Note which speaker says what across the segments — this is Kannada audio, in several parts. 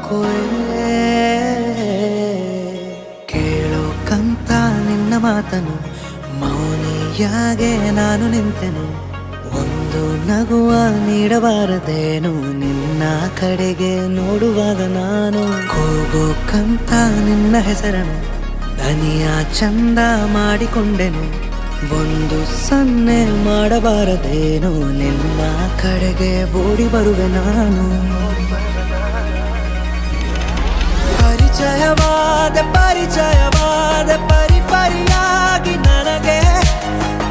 Speaker 1: ಹುಡುಕುವೆ ಕೇಳೋಕಂತ ನಿನ್ನ ಮಾತನು ಮೌನಿಯಾಗೆ ನಾನು ನಿಂತೆನು ಒಂದು ನಗುವ ನೀಡಬಾರದೇನು ನಿನ್ನ ಕಡೆಗೆ ನೋಡುವಾಗ ನಾನು ಕೂಗೋಕಂತ ನಿನ್ನ ಹೆಸರನು ದನಿಯ ಚಂದ ಮಾಡಿಕೊಂಡೆನು ಒಂದು ಸನ್ನೆ ಮಾಡಬಾರದೇನು ನಿನ್ನ ಕಡೆಗೆ ಓಡಿ ಬರುವೆ ನಾನು ಪರಿಚಯವಾದ ಪರಿಪರಿಯಾಗಿ ನನಗೆ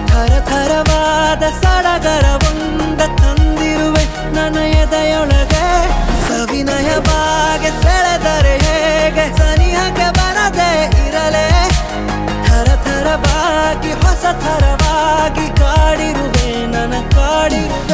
Speaker 1: ಥರಥರವಾದ ಸಡಗರವೊಂದ ತಂದಿರುವೆ ನನ್ನ ಎದೆಯೊಳಗೆ ಸವಿನಯವಾಗಿ ಸೆಳೆದರೆ ಹೇಗೆ ಸನಿಹಕ್ಕೆ ಬರದೆ ಇರಲೇ ಥರಥರವಾಗಿ ಹೊಸ ಥರವಾಗಿ ಕಾಡಿರುವೆ ನನ್ನ ಕಾಡಿರುವೆ